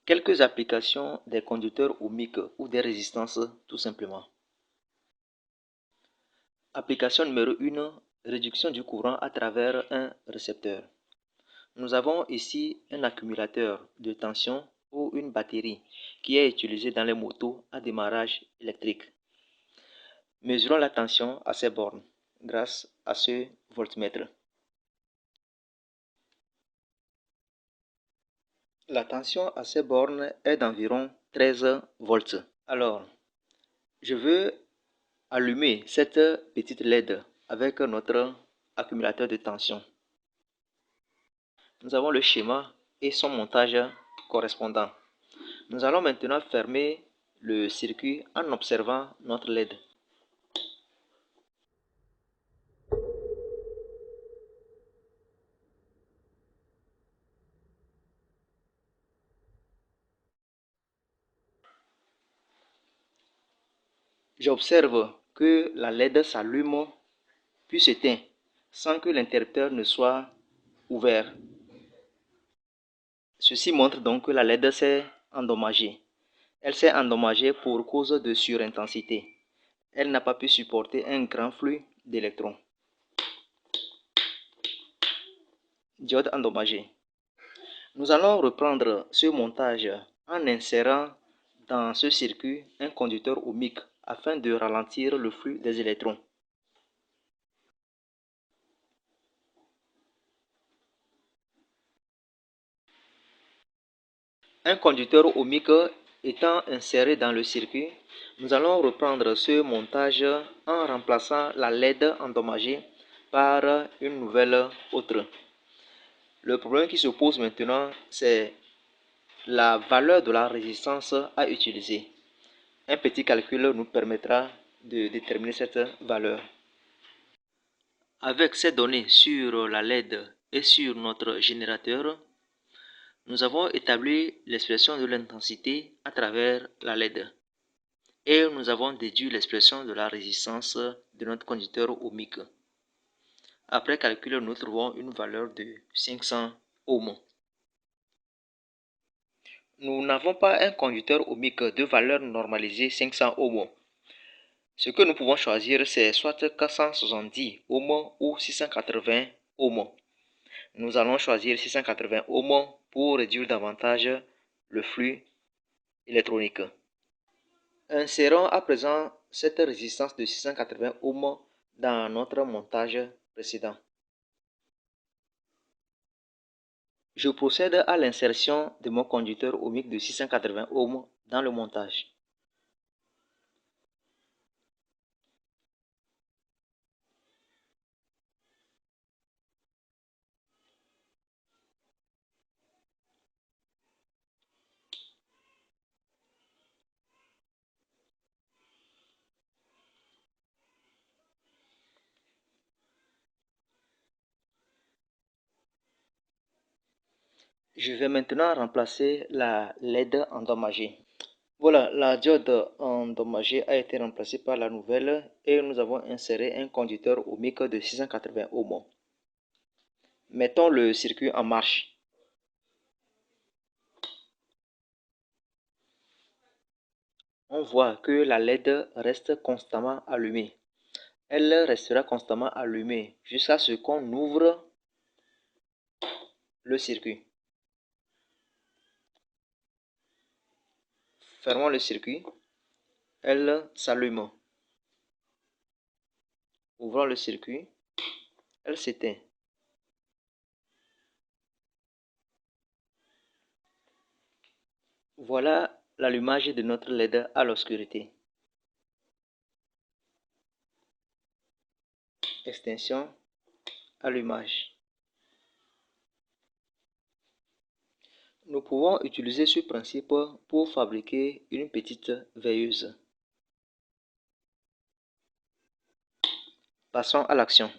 Quelques applications des conducteurs ohmiques ou des résistances tout simplement. Application numéro 1, réduction du courant à travers un récepteur. Nous avons ici un accumulateur de tension ou une batterie qui est utilisé dans les motos à démarrage électrique. Mesurons la tension à ces bornes grâce à ce voltmètre. La tension à ces bornes est d'environ 13 volts. Alors, je veux allumer cette petite LED avec notre accumulateur de tension. Nous avons le schéma et son montage correspondant. Nous allons maintenant fermer le circuit en observant notre LED. J'observe que la LED s'allume puis s'éteint sans que l'interrupteur ne soit ouvert. Ceci montre donc que la LED s'est endommagée. Elle s'est endommagée pour cause de surintensité. Elle n'a pas pu supporter un grand flux d'électrons. Diode endommagée. Nous allons reprendre ce montage en insérant dans ce circuit un conducteur ohmique afin de ralentir le flux des électrons. Un conducteur ohmique étant inséré dans le circuit, nous allons reprendre ce montage en remplaçant la LED endommagée par une nouvelle autre. Le problème qui se pose maintenant, c'est la valeur de la résistance à utiliser. Un petit calcul nous permettra de déterminer cette valeur. Avec ces données sur la LED et sur notre générateur, nous avons établi l'expression de l'intensité à travers la LED et nous avons déduit l'expression de la résistance de notre conducteur ohmique. Après calcul, nous trouvons une valeur de 500 ohms. Nous n'avons pas un conducteur ohmique de valeur normalisée 500 ohms. Ce que nous pouvons choisir, c'est soit 470 ohms ou 680 ohms. Nous allons choisir 680 ohms pour réduire davantage le flux électronique. Insérons à présent cette résistance de 680 ohms dans notre montage précédent. Je procède à l'insertion de mon conducteur ohmique de 680 ohms dans le montage. Je vais maintenant remplacer la LED endommagée. Voilà, la diode endommagée a été remplacée par la nouvelle et nous avons inséré un conducteur ohmique de 680 ohms. Mettons le circuit en marche. On voit que la LED reste constamment allumée. Elle restera constamment allumée jusqu'à ce qu'on ouvre le circuit. Fermons le circuit. Elle s'allume. Ouvrons le circuit. Elle s'éteint. Voilà l'allumage de notre LED à l'obscurité. Extinction, allumage. Nous pouvons utiliser ce principe pour fabriquer une petite veilleuse. Passons à l'action.